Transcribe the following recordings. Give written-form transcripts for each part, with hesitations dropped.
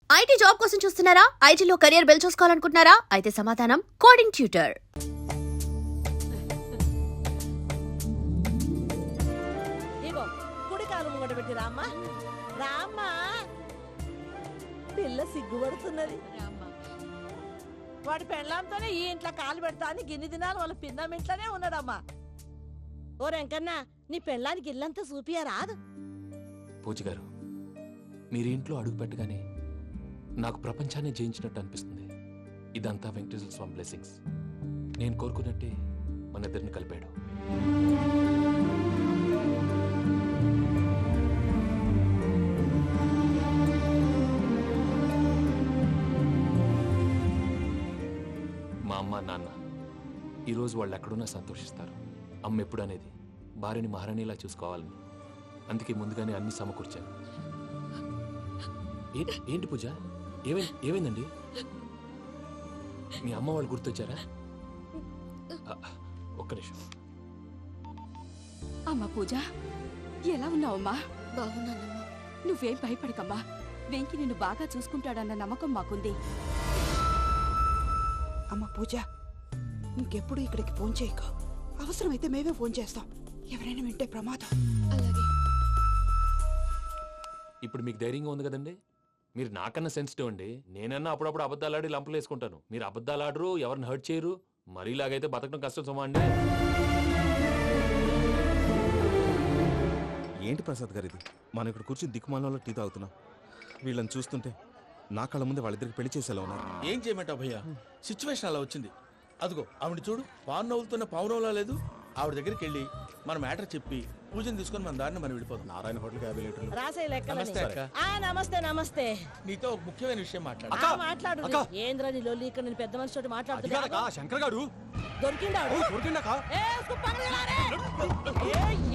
IT job కోసం చూస్తున్నారా? ఐటీలో కెరియర్ బిల్డ్ చూసుకోవాలనుకుంటున్నారా? అయితే సమాధానం కోడింగ్ ట్యూటర్. ఇగో కుడి కాలు ముంగట పెట్టి రామ్మా. రామ్మా, పిల్ల సిగ్గుపడుతున్నది. వాడి పెళ్ళాంతోనే ఈ ఇంట్లో కాలు పెడతా అని గిన్ని దినాలు వాళ్ళ పిన్నం ఇంట్లోనే ఉన్నాడమ్మా. ఓ వెంకన్నా, నీ పెళ్ళానికి ఇల్లంతా చూపియా రాదు? పూజ గారు, మీరు ఇంట్లో అడుగు పెట్టగానే నాకు ప్రపంచాన్ని జయించినట్టు అనిపిస్తుంది. ఇదంతా వెంకటేశ్వర స్వామి బ్లెస్సింగ్స్. నేను కోరుకున్నట్టే మన ఇద్దరిని కలిపాడు. మా అమ్మ నాన్న ఈరోజు వాళ్ళు ఎక్కడున్నా సంతోషిస్తారు. అమ్మ ఎప్పుడు అనేది భార్యని మహారాణిలా చూసుకోవాలని. అందుకే ముందుగానే అన్ని సమకూర్చాను. ఏంటి పూజ, ఏమైందండి? మీ అమ్మ వాళ్ళు గుర్తొచ్చారా? ఒక్క నిమిషం. అమ్మా పూజ, ఎలా ఉన్నావమ్మా? బాగున్నానమ్మా. నువ్వేం భయపడకమ్మా. వెంకి నిన్ను బాగా చూసుకుంటాడన్న నమ్మకం మాకుంది. అమ్మ పూజ, ఇంకెప్పుడు ఇక్కడికి ఫోన్ చేయక. అవసరమైతే మేమే ఫోన్ చేస్తాం. ఎవరైనా వింటే ప్రమాదం. అలాగే. ఇప్పుడు మీకు ధైర్యంగా ఉంది కదండి? మీరు నాకన్నా సెన్సిటివ్ అండి. నేనన్నా అప్పుడప్పుడు అబద్ధాలాడి లంపలు వేసుకుంటాను. మీరు అబద్ధాలాడరు, ఎవరిని హర్ట్ చేయరు. మరీలాగైతే బతకడం కష్టం సుమా అండి. ఏంటి ప్రసాద్ గారు ఇది? మనం ఇక్కడ కూర్చుని దిక్కుమాలలో టీ తాగుతున్నాం. వీళ్ళని చూస్తుంటే నా కళ్ళ ముందే వాళ్ళిద్దరికి పెళ్లి చేసేలా ఉన్నారు. ఏం చేయమంటావు భయ్యా, సిచ్యువేషన్ అలా వచ్చింది. అదిగో ఆవిడ చూడు, పావు నవ్వులుతున్న పావునవ్వులా లేదు. ఆవిడ దగ్గరికి వెళ్ళి మన మ్యాటర్ చెప్పి పూజను తీసుకొని మన దారిని మనం వెళ్ళిపోతాం. నారాయణ హోటల్ 50 లీటర్లు. రాసే లెక్కలని. నమస్తే అక్క. నమస్తే నమస్తే. నీతో ఒక ముఖ్యమైన విషయం మాట్లాడు. మాట్లాడు. ఏంద్ర నీ లొల్లి? ఇక్కడ నేను పెద్ద మనిషితో మాట్లాడుతున్నా. శంకర్ గారు దొరికిందాడు.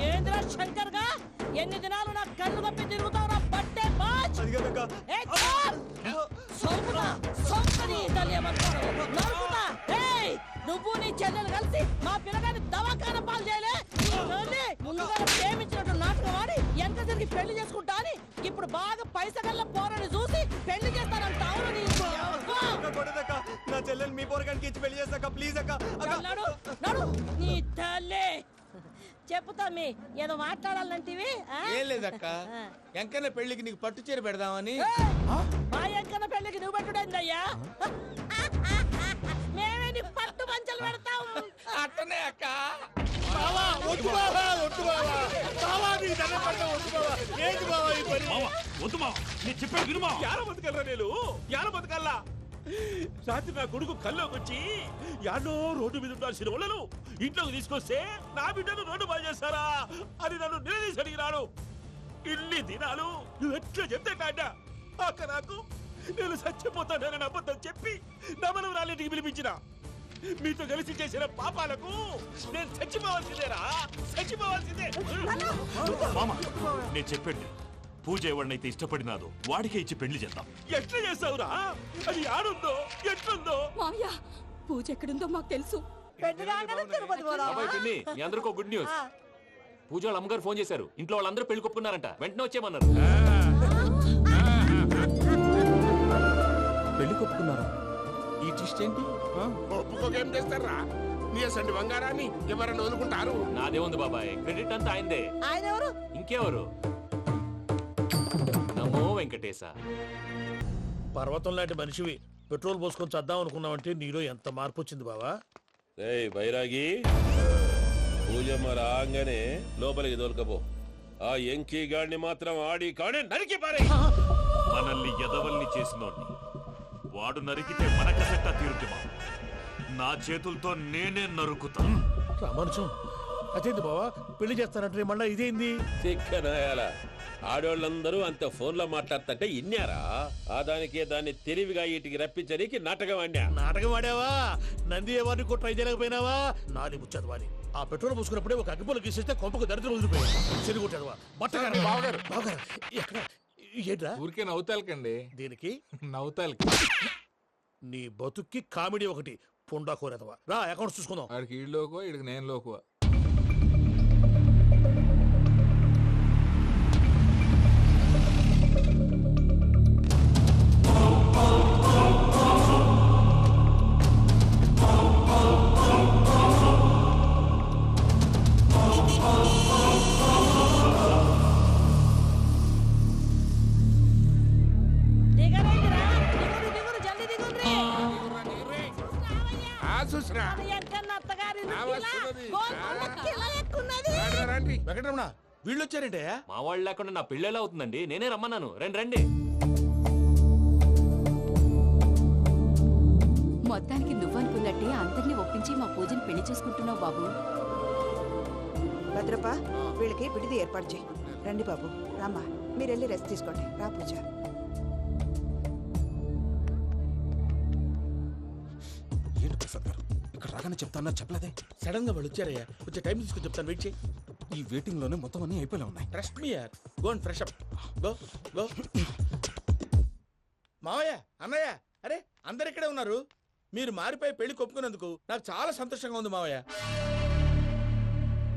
ఏంద్ర శంకర్ గా ఎన్ని దినాలు నా కళ్ళు కప్పి తిరుగుతావు? నా పట్టే బాచ్. నువ్వు నీ చెల్లెలు కలిసి మా పిల్లగాని దవాఖాన పాలు చేయలే. ముందుగా ప్రేమించినట్టు నాటకం ఆడి ఎంత తిరిగి పెళ్లి చేసుకుంటా అని ఇప్పుడు బాగా పైసగల్ల పోరని చూసి పెళ్లి చేస్తానంట. నా చెల్లెలు మీ పోరగానికి ఇచ్చి పెళ్లి చేస్తాక ప్లీజ్ అక్క. నడు నీ తల్లి. చెప్పుతా మీ ఏదో మాట్లాడాలంటివి. ఏం లేదక్క, ఎంకన్న పెళ్లికి నీకు పట్టు చీర పెడదామని. మా ఎంకన్న పెళ్లికి నువ్వు పెట్టుడేందయ్యా? మేమే నీ పట్టు పంచలు పెడతాం. అట్టనే అక్క. రాత్రి నా కొడుకు కల్లోకి వచ్చి యాడో రోడ్డు మీద ఉండాల్సిన వాళ్ళను ఇంట్లోకి తీసుకొస్తే నా బిడ్డను రోడ్డు బాగా చేస్తారా అని నన్ను నిలదీసి అడిగినాడు. ఇన్ని దినాలు నువ్వు ఎట్లా చెప్తే కాట అక్క నాకు నేను చచ్చిపోతానని అబద్ధం చెప్పి నమ్మను రాళ్ళింటికి పిలిపించిన. మీతో కలిసి చేసిన పాపాలకు నేను చచ్చిపోవాల్సిందేరా, చచ్చిపోవాల్సిందే. మామ, నేను చెప్పండి, పూజ ఎవరినైతే ఇష్టపడినాదో వాడికే ఇచ్చి పెళ్లి చేద్దాం. ఎట్లా చేస్తావురా? అది ఆడుందో ఎట్లుందో. మామయ్య, పూజ ఎక్కడుందో మాకు తెలుసు. మీ అందరికీ గుడ్ న్యూస్. పూజ వాళ్ళ అమ్మగారు ఫోన్ చేశారు. ఇంట్లో వాళ్ళందరూ పెళ్లి కొప్పుకున్నారంట. వెంటనే వచ్చేయమన్నారు. పెళ్లి కొప్పుకున్నారా? ఈ ట్విస్ట్ ఏంటి? ఒప్పుకోకేం చేస్తారా? నీ అసంటి బంగారాన్ని ఎవరన్నా వదులుకుంటారు? నాదే ఉంది బాబాయ్, క్రెడిట్ అంతా ఆయనదే. ఆయన ఎవరు? ఇంకెవరు? నమో వెంకటేశ. పర్వతం లాంటి మనిషివి పెట్రోల్ పోసుకొని చద్దాం అనుకున్నావంటే నీలో ఎంత మార్పు వచ్చింది బావా. బైరాగి, పూజమ్మ రాగానే లోపలికి దొరకపో. ఆ ఎంకీ గాడిని మాత్రం ఆడి కాడే నరికి పారే. మనల్ని ఎదవల్ని చేసినోడ్ని వాడు నరికితే మనకసెట్ట తీరుతుమా? నా చేతులతో నేనే నరుకుతా. రామానుజం, అదేంది బావా పెళ్లి చేస్తానంటే మళ్ళా ఇదేంది? చిక్కనాయాల ఆడోళ్ళందరూ అంత ఫోన్లో మాట్లాడుతుంటే ఇన్నారా? ఆ దానికే దాన్ని తెలివిగా వీటికి రప్పించడానికి నాటకం ఆడా. నాటకం ఆడావా? నంది ఎవరిని కూడా ట్రై చేయలేకపోయినావా? నాది ముచ్చదు వాని. ఆ పెట్రోల్ పోసుకున్నప్పుడే ఒక అగ్గిపుల్ల గీసేస్తే కొంపకు దరిద్రం వదిలిపోయాడు. చెరుగుంటాడువా బట్టగారు. బావగారు బావగారు ఎక్కడ? ఏంట్రా ఊరికే నవ్వుతాలకండి. దీనికి నవ్వుతాలకి నీ బతుక్కి కామెడీ ఒకటి. పుండా కోరేదవా? రా అకౌంట్స్ చూసుకుందాం. వాడికి ఈడులోకో ఈడికి నేను లోకువా. చూసినా మన వెంకన్న అత్తగారి ఆ వస్తున్నది. ఎక్కున్నది. వెంకటరమణ వీళ్ళు వచ్చారంటే మా వాళ్ళు లేకుండా నా పెళ్ళి ఎలా అవుతుందండి? నేనే రమ్మన్నాను. రండి రండి. మొత్తానికి నువ్వనుకున్నట్టే అందరినీ ఒప్పించి మా పూజని పెళ్లి చేసుకుంటున్నావు బాబు. భద్రప్ప వీళ్ళకి విడిది ఏర్పాటు చేయి. రండి బాబు, రామ్మా, మీరు వెళ్ళి రెస్ట్ తీసుకోండి. రా పూజ. ఏంటి ప్రసాద్ గారు ఇక్కడ రాగానే చెప్తాను చెప్పలేదే? సడన్ గా వాళ్ళు వచ్చారయ్యా, కొంచెం టైం తీసుకొని చెప్తాను, వెయిట్ చేయి. ఈ వెయిటింగ్ లోనే మొత్తం అన్ని అయిపోయినా ఉన్నాయి. ట్రస్ట్ మీ యార్, go and fresh up. Go go. మావయ్య, అన్నయ్య, అరే అందరు ఇక్కడే ఉన్నారు. మీరు మారిపోయి పెళ్లి కొప్పుకున్నందుకు నాకు చాలా సంతోషంగా ఉంది మావయ్య.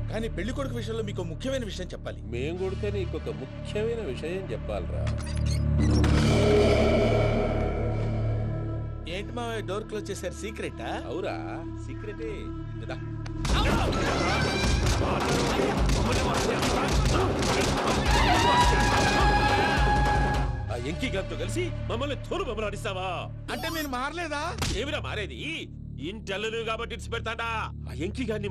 కానీ పెళ్లి కొడుకు విషయంలో మీకు ముఖ్యమైన విషయం చెప్పాలి. మేం కొడితే నీకు ఒక ముఖ్యమైన విషయం చెప్పాలరా. ఏంటి మావయ్య డోర్ క్లోజ్ చేశారు? సీక్రెటా? అవురా, సీక్రెటే. కదా ఆ ఎంకి గారితో కలిసి మమ్మల్ని తోలు బొమ్మలాడిస్తావా? అంటే మీరు మారలేదా? ఏమిరా మారేది? ఇంటల్లు కాబట్టి ఇడిచి పెడతాడా? ఆ ఎంకి గారిని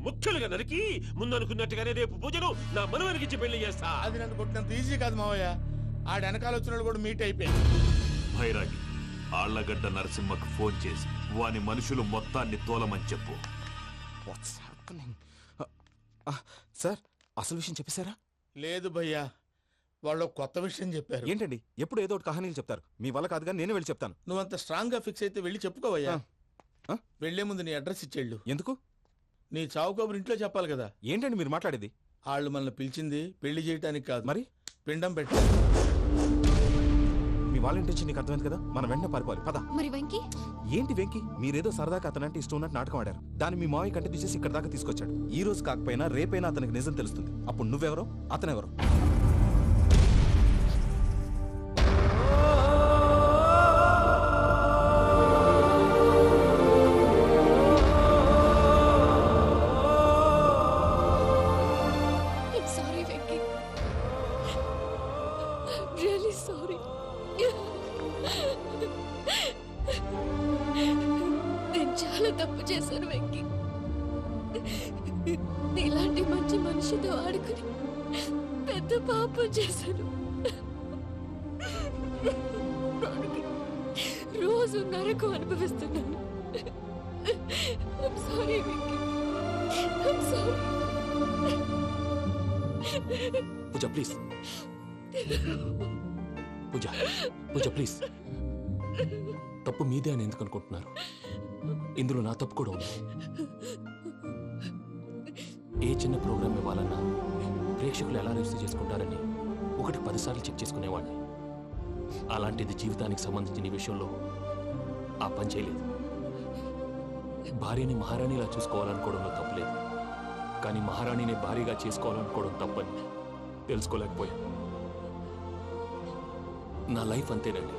ముక్కలుగా నరికి ముందనుకున్నట్టుగానే రేపు పూజను నా మనవరికిచ్చి పెళ్లి చేస్తా. అది నన్ను కొట్టినంత ఈజీ కాదు మావయ్య. ఆడ వెనకాల వచ్చిన వాళ్ళు కూడా మీట్ అయిపోయింది. భైరాగి ఆళ్లగడ్డ నరసింహకు ఫోన్ చేసి వాని మనుషులు మొత్తాన్ని తోలమని చెప్పు. What's happening? సార్ అసలు విషయం చెప్పేశారా? లేదు భయ్యా, వాళ్ళు కొత్త విషయం చెప్పారు. ఏంటండి ఎప్పుడు ఏదో ఒకటి కహానీలు చెప్తారు. మీ వల్ల కాదుగా, నేనే వెళ్ళి చెప్తాను. నువ్వంత స్ట్రాంగ్ గా ఫిక్స్ అయితే వెళ్ళి చెప్పుకోవయ్యా. వెళ్లే ముందు నీ అడ్రస్ ఇచ్చేళ్ళు. ఎందుకు? నీ చావు కబురు ఇంట్లో చెప్పాలి కదా. ఏంటండి మీరు మాట్లాడేది? వాళ్ళు మనల్ని పిలిచింది పెళ్లి చేయటానికి కాదు, మరి పిండం పెట్టి. మీ వాళ్ళ ఇంటి నీకు అర్థమైంది కదా, మనం వెంటనే పారిపోవాలి. పద. మరి వెంకీ? ఏంటి వెంకి? మీరేదో సరదాగా అతనంటే ఇష్టం ఉన్నట్టు నాటకం ఆడారు. దాన్ని మీ మావయ్య కంటే తీసేసి ఇక్కడ దాకా తీసుకొచ్చాడు. ఈ రోజు కాకపోయినా రేపైనా అతనికి నిజం తెలుస్తుంది. అప్పుడు నువ్వెవరో అతనెవరో. Sorry Venky, really sorry. నేను చాలా తప్పు చేశాను వెంకీ. నీలాంటి మంచి మనిషితో ఆడుకుని పెద్ద పాపం చేశాను. రోజు నరకం అనుభవిస్తున్నాను. I'm sorry, Venky. I'm sorry. Pooja please. Pooja Pooja please. తప్పు మీదే అని ఎందుకు అనుకుంటున్నారు? ఇందులో నా తప్పు కూడా ఉంది. ఏ చిన్న ప్రోగ్రామ్ ఇవ్వాలన్నా ప్రేక్షకులు ఎలా రిసీవ్ చేసుకుంటారని 1-10 సార్లు చెక్ చేసుకునేవాడిని. అలాంటిది జీవితానికి సంబంధించిన ఈ విషయంలో ఆ పని చేయలేదు. భార్యని మహారాణిలా చూసుకోవాలనుకోవడంలో తప్పులేదు, కానీ మహారాణిని భారీగా చేసుకోవాలనుకోవడం తప్పని తెలుసుకోలేకపోయాను. నా లైఫ్ అంతేనండి.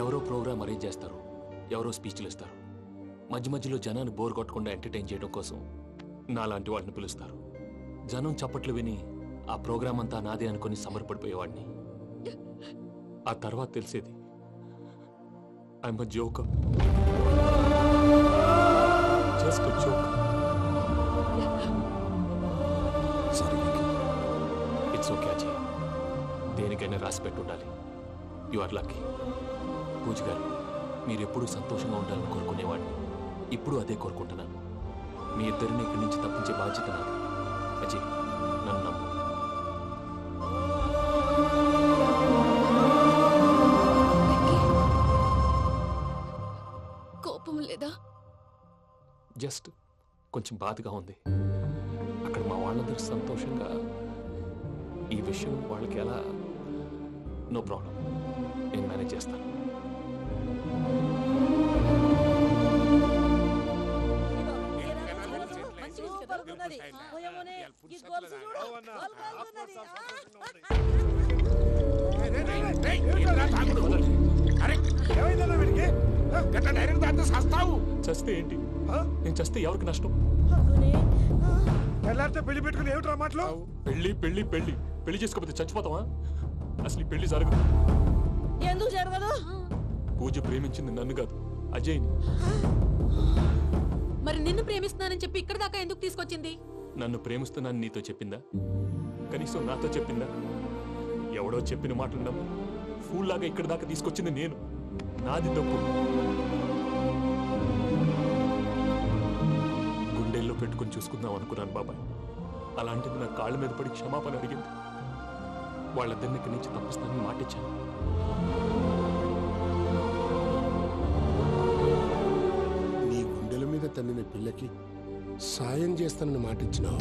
ఎవరో ప్రోగ్రామ్ అరేంజ్ చేస్తారు, ఎవరో స్పీచ్లు ఇస్తారు. మధ్య మధ్యలో జనాన్ని బోర్ కొట్టకుండా ఎంటర్టైన్ చేయడం కోసం నాలాంటి వాడిని పిలుస్తారు. జనం చప్పట్లు విని ఆ ప్రోగ్రామ్ అంతా నాదే అనుకుని సమర్పడిపోయేవాడిని. ఆ తర్వాత తెలిసేది I'm a joker, just a joker. Sorry Venky. It's okay Ajay, దేనికైనా రాసి పెట్టుండాలి. You are lucky. Pooja garu, మీరు ఎప్పుడూ సంతోషంగా ఉండాలని కోరుకునేవాడిని. ఇప్పుడు అదే కోరుకుంటున్నాను. మీ ఇద్దరిని ఇక్కడి నుంచి తప్పించే బాధ్యత నాది. అజయ్, నన్ను నమ్ము. కోపం లేదా? జస్ట్ కొంచెం బాధగా ఉంది. అక్కడ మా వాళ్ళందరూ సంతోషంగా ఈ విషయం వాళ్ళకి ఎలా. నో ప్రాబ్లం, నేను మేనేజ్ చేస్తాను. సూపర్ ఉన్నది. పోయమోనే, ఈ గొలుసు చూడు, గొలుసు చస్తే ఏంటి? నేను చస్తే ఎవరికి నష్టం? పెళ్లి పెట్టుకుని ఏమిట్రా మాటలు? పెళ్లి పెళ్లి పెళ్లి పెళ్లి చేసుకోకపోతే చచ్చిపోతావా? అసలు ఈ పెళ్లి జరగదు. ఎందుకు జరగదు? పూజ ప్రేమించింది నన్ను కాదు, అజయ్ని. నిన్ను ప్రేమిస్తున్నానని చెప్పి ఇక్కడ దాకా ఎందుకు తీసుకొచ్చింది? నన్ను ప్రేమిస్తున్నాను నీతో చెప్పిందా? కనీసం నాతో చెప్పిందా? ఎవడో చెప్పిన మాటలు నమ్మి ఫూల్లాగా ఇక్కడ దాకా తీసుకొచ్చింది నేను. నాది తప్పు. గుండెల్లో పెట్టుకుని చూసుకుందాం అనుకున్నాను బాబాయ్. అలాంటిది నా కాళ్ళ మీద పడి క్షమాపణ అడిగింది. వాళ్ళిద్దరిని ఇక్కడి నుంచి తప్పిస్తానని మాటిచ్చాను. నీ గుండెల మీద తన్నిన పిల్లకి సాయం చేస్తానని మాటిచ్చినావు.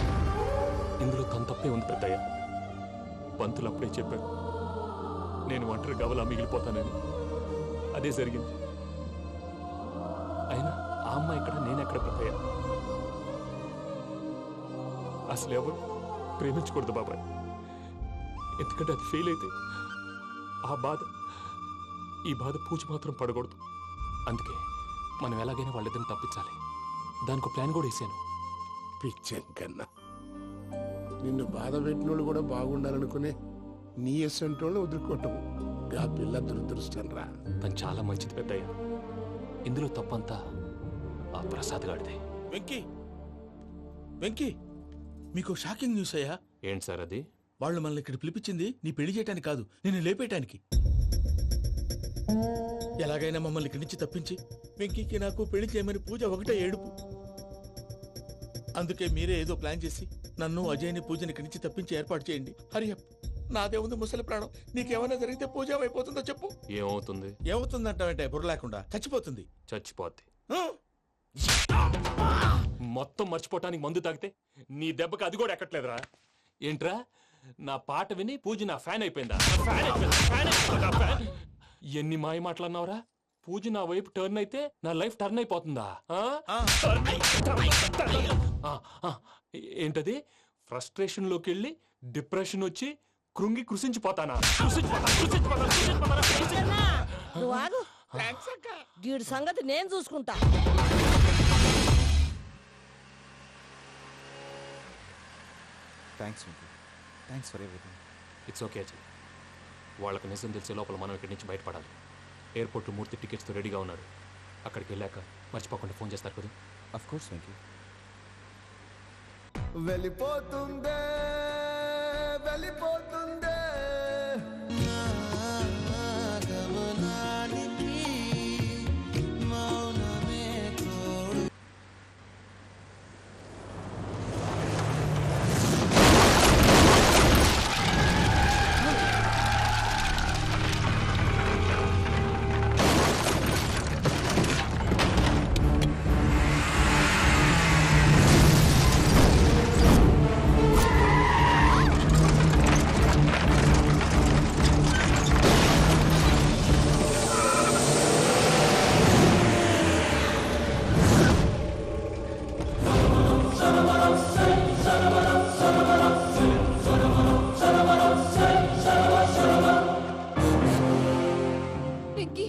ఇందులో తన తప్పే ఉంది పెద్దయ్య. పంతులు అప్పుడే చెప్పారు నేను ఒంటరి గవలా మిగిలిపోతానని. అదే జరిగింది. అయినా ఆ అమ్మాయి ఎక్కడ, నేనెక్కడ పెద్దయ్య? అసలు ఎవరు ప్రేమించకూడదు బాబాయ్. ఎందుకంటే అది ఫెయిల్ అయితే ఈ బాధ పూజ మాత్రం పడకూడదు. అందుకే మనం ఎలాగైనా వాళ్ళిద్దరిని తప్పించాలి. దానికి ప్లాన్ కూడా వేసాను. పిచ్చం కన్నా నిన్ను బాధ పెట్టినోళ్ళు కూడా బాగుండాలనుకునే నీ ఎస్సంటోళ్ళు వదులుకోవటం ఆ పిల్ల దురదృష్టం రా. తను చాలా మంచిది పెద్దయ్య. ఇందులో తప్పంతా ఆ ప్రసాద్ గాడిదే. వెంకీ వెంకీ, మీకు షాకింగ్ న్యూస్ అయ్యా. ఏంటి సార్ అది? వాళ్ళు మనల్ని ఇక్కడ పిలిపించింది నీ పెళ్లి చేయటానికి కాదు, నిన్ను లేపేయటానికి. ఎలాగైనా మమ్మల్ని ఇక్కడి నుంచి తప్పించి వెంకీకి నాకు పెళ్లి చేయమని పూజ ఒకటే ఏడుపు. అందుకే మీరే ఏదో ప్లాన్ చేసి నన్ను అజయ్ని పూజని ఇక్కడి నుంచి తప్పించి ఏర్పాటు చేయండి. హరియప్. నాదే ఉంది ముసలి ప్రాణం. నీకేమైనా జరిగితే పూజ అయిపోతుందో చెప్పు. ఏమవుతుంది? ఏమవుతుందంటావంటే బుర్ర లేకుండా చచ్చిపోతుంది. చచ్చిపోద్ది. ఆ? మొత్తం మర్చిపోవటానికి మందు తాగితే నీ దెబ్బకి అది కూడా ఎక్కట్లేదురా. ఏంట్రా, నా పాట విని పూజ నా ఫ్యాన్ అయిపోయిందా? ఎన్ని మాయ మాటలన్నావురా? పూజ నా వైపు టర్న్ అయితే నా లైఫ్ టర్న్ అయిపోతుందా? ఏంటది? ఫ్రస్ట్రేషన్ లోకి వెళ్ళి డిప్రెషన్ వచ్చి కృంగి కృషించిపోతానా? నువ్వు ఆగు. వీడి సంగతి నేను చూసుకుంటా. Thanks for everything. It's okay Ajay. వాళ్ళకి నిజం తెలిసే లోపల మనం ఇక్కడి నుంచి బయటపడాలి. ఎయిర్పోర్ట్ మూర్తి టికెట్స్తో రెడీగా ఉన్నాడు. అక్కడికి వెళ్ళాక మర్చిపోకుండా ఫోన్ చేస్తారు కదా. Of course Venky. వెళ్ళిపోతుందే వెళ్ళిపోతుందే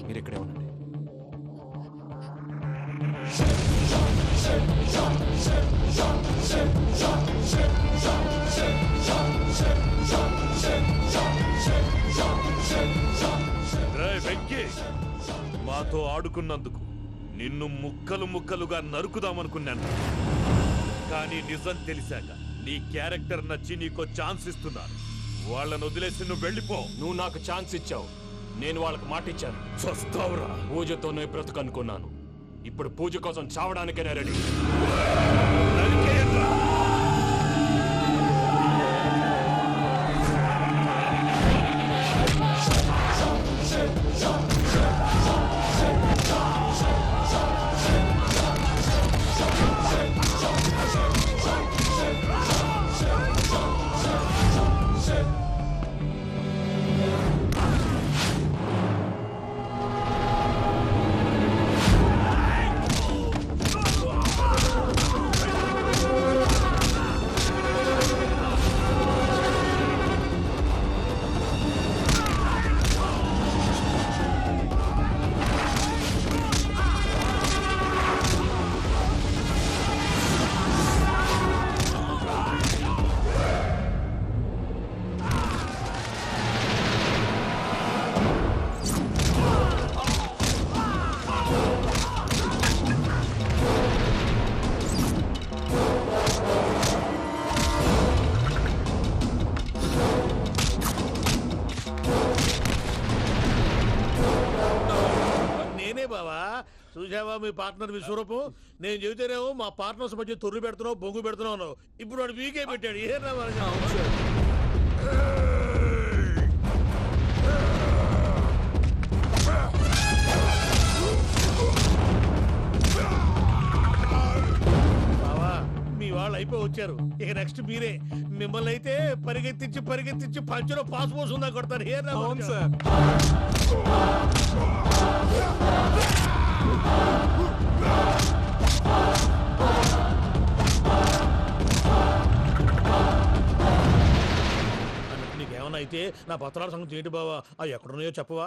మీరు ఇక్కడే ఉండండి. రేయ్ వెంకీ, మాతో ఆడుకున్నందుకు నిన్ను ముక్కలు ముక్కలుగా నరుకుదామనుకున్నాను. కానీ నిజం తెలిసాక నీ క్యారెక్టర్ నచ్చి నీకో ఛాన్స్ ఇస్తున్నాను. వాళ్ళను వదిలేసి నువ్వు వెళ్ళిపో. నువ్వు నాకు ఛాన్స్ ఇచ్చావు, నేను వాళ్ళకి మాట ఇచ్చాను. చస్తావురా. పూజతోనే బ్రతుకనుకున్నాను. ఇప్పుడు పూజ కోసం చావడానికైనా రెడీ. నరికేయండ్రా. బావా చూసావా మీ పార్ట్నర్ విశ్వరూపం నేను చెబితేనేమో మా పార్ట్నర్స్ మధ్య తొర్రు పెడుతున్నావు బొంగు పెడుతున్నావు ఇప్పుడు వాడు మీకే పెట్టాడు ఏ బావా మీ వాళ్ళు అయిపోయి వచ్చారు ఇక నెక్స్ట్ మీరే మిమ్మల్ని అయితే పరిగెత్తించి పంచలో పాస్ పోసుందా కొడతారు ఏ సార్ నీకేమన్నా అయితే నా పత్రాల సంగతి ఏంటి బావా అవి ఎక్కడున్నాయో చెప్పవా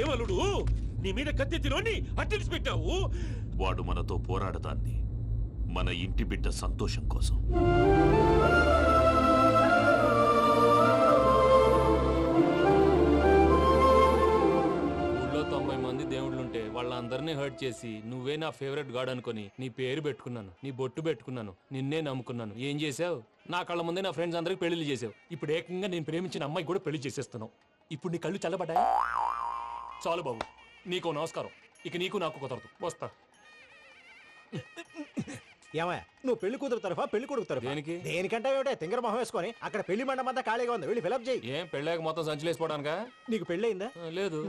ఏమలుడు నీ మీద కత్తెత్తిలోని అట్టెలిసి పెట్టావు. వాడు మనతో పోరాడతాన్ని మన ఇంటి బిడ్డ సంతోషం కోసం. ఊళ్ళో 90 మంది దేవుళ్ళుంటే వాళ్ళందరినీ హర్ట్ చేసి నువ్వే నా ఫేవరెట్ గాడ్ అనుకుని నీ పేరు పెట్టుకున్నాను, నీ బొట్టు పెట్టుకున్నాను, నిన్నే నమ్ముకున్నాను. ఏం చేసావు? నా కళ్ళ ముందే నా ఫ్రెండ్స్ అందరికి పెళ్లి చేసావు. ఇప్పుడు ఏకంగా నేను ప్రేమించిన అమ్మాయి కూడా పెళ్లి చేసేస్తున్నావు. ఇప్పుడు నీ కళ్ళు చల్లబడ్డాయి. చాలు బాబు, నీకు నమస్కారం. ఇక నీకు నాకు కుదరదు. వస్తా. ఏమయ్య నువ్వు పెళ్లి కూతురు తరఫా పెళ్లి కొడుకు తరఫా? దేనికి? దేనికంటే ఏమిటే తింగర మొహం వేసుకొని అక్కడ పెళ్లి మండపం అంతా ఖాళీగా ఉంది, వెళ్ళి ఫిలప్ చేయి. ఏం పెళ్ళాక మొత్తం సంచలేసిపోవడానికా? నీకు పెళ్ళయిందా? లేదు.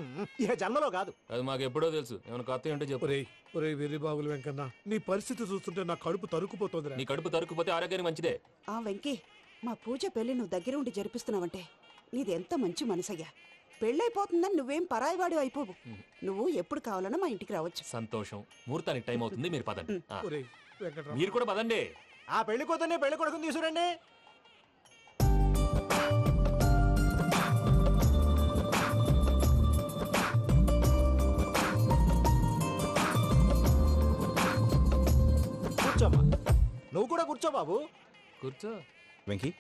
ఇక జన్మలో కాదు. అది మాకు ఎప్పుడో తెలుసు. ఏమైనా కొత్త ఏంటో చెప్పు. ఒరే వెర్రి బాబులు వెంకన్న, నీ పరిస్థితి చూస్తుంటే నా కడుపు తరుక్కుపోతుంది. నీ కడుపు తరుక్కుపోతే ఆరోగ్యానికి మంచిదే. ఆ వెంకీ, మా పూజ పెళ్లి నువ్వు దగ్గర ఉండి జరిపిస్తున్నావంటే నీది ఎంత మంచి మనసయ్యా. పెళ్ళైపోతుందని నువ్వేం పరాయివాడి అయిపోవు. నువ్వు ఎప్పుడు కావాలన్నా మా ఇంటికి రావచ్చు. సంతోషం. ముహూర్తానికి టైం అవుతుంది, మీరు పదండి. వెంకట్రావు, మీరు కూడా పదండి. ఆ పెళ్లి కూతుర్ని పెళ్లి కొడుకుని తీసుకురండి. కూర్చోమ్మా. నువ్వు కూడా కూర్చో బాబు. కూర్చో. వెంకీ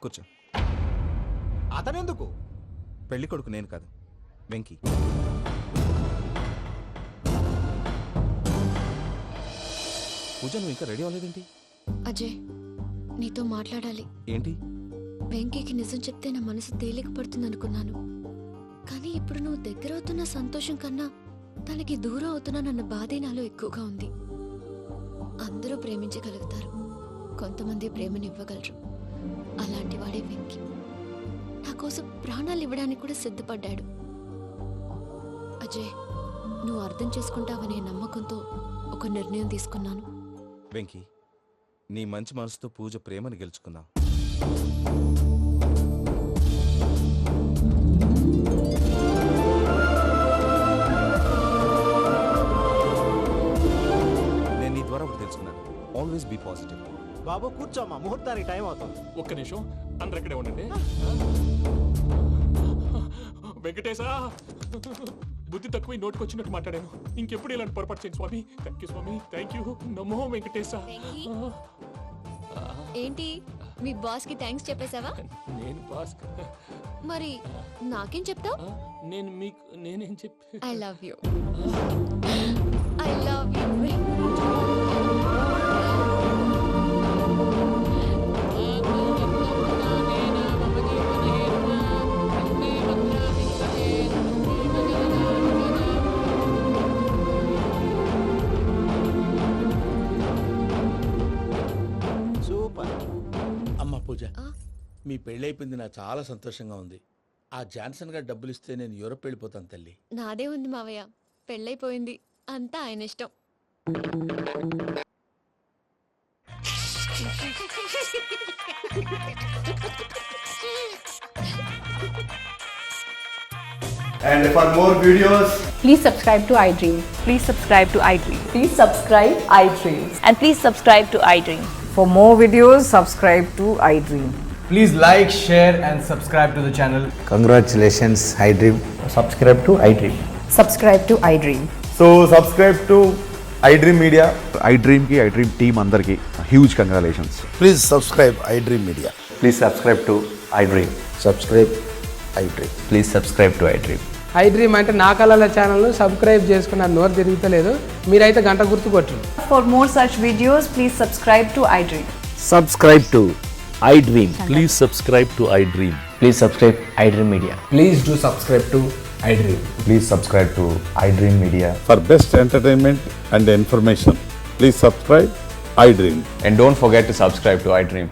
కూర్చో. అతనెందుకు? పెళ్లి కొడుకు నేను కాదు, వెంకీ. పూజ నువ్వు ఇంకా రెడీ అవ్వలేదేంటి? అజయ్, నీతో మాట్లాడాలి. ఏంటి? వెంకీకి నిజం చెప్తే నా మనసు తేలిక పడుతుంది అనుకున్నాను. కానీ ఇప్పుడు నువ్వు దగ్గర అవుతున్న సంతోషం కన్నా తనకి దూరం అవుతున్నానన్న బాధే నాలో ఎక్కువగా ఉంది. అందరూ ప్రేమించగలుగుతారు, కొంతమంది ప్రేమనివ్వగలరు. అలాంటి వాడే వెంకీ. నా కోసం ప్రాణాలు ఇవ్వడానికి కూడా సిద్ధపడ్డాడు. అజయ్, నువ్వు అర్థం చేసుకుంటావనే నమ్మకంతో ఒక నిర్ణయం తీసుకున్నాను. వెంకీ, నీ మంచి మనసుతో పూజ ప్రేమని గెలుచుకున్నావు. నేను నీ ద్వారా ఒకటి తెలుసుకున్నాను. Always be positive. బాబు కూర్చోమ్మా, ముహూర్తానికి టైం అవుతుంది. ఒక్క నిమిషం, అందరు ఇక్కడే ఉండండి. వెంకటేశా, బుద్ధి తక్కువ నోటికి వచ్చినట్టు మాట్లాడాను. ఇంకెప్పుడు ఇలాంటి పొరపాటు చేయండి Swami. Thank you Swami, thank you. నమో వెంకటేశా. ఏంటి, మీ బాస్ కి థ్యాంక్స్ చెప్పేశావా? నేను బాస్. మరి నాకేం చెప్తావు? నేను మీకు నేనేం చెప్పి. I love you. I love you. Super. అమ్మ పూజ, మీ పెళ్ళైపోయింది నాకు చాలా సంతోషంగా ఉంది. ఆ జాన్సన్ గారు డబ్బులు ఇస్తే నేను యూరోప్ వెళ్ళిపోతాను తల్లి. నాదే ఉంది మావయ్య, పెళ్ళైపోయింది, అంతా ఆయన ఇష్టం. And for more videos, Please subscribe to iDream. Please subscribe to iDream. Please subscribe iDream. And please subscribe to iDream. For more videos, subscribe to iDream. please like, share, and subscribe to the channel. Congratulations, iDream. Subscribe to iDream. Subscribe to iDream. So subscribe to iDream Media. iDream కి iDream team అందరికి huge congratulations. Please subscribe iDream Media. Please subscribe to iDream. Subscribe iDream. Please subscribe to iDream. iDream అంటే నా కళల channel subscribe చేసుకున్న నోరు తిరుగుతలేదు మీరైతే గంట గుర్తు కొట్టండి. For more such videos, please subscribe to iDream. Subscribe to iDream. Please subscribe to iDream. Please subscribe iDream Media. Please do subscribe to iDream. Please subscribe to iDream Media. For best entertainment and information, please subscribe iDream. And don't forget to subscribe to iDream.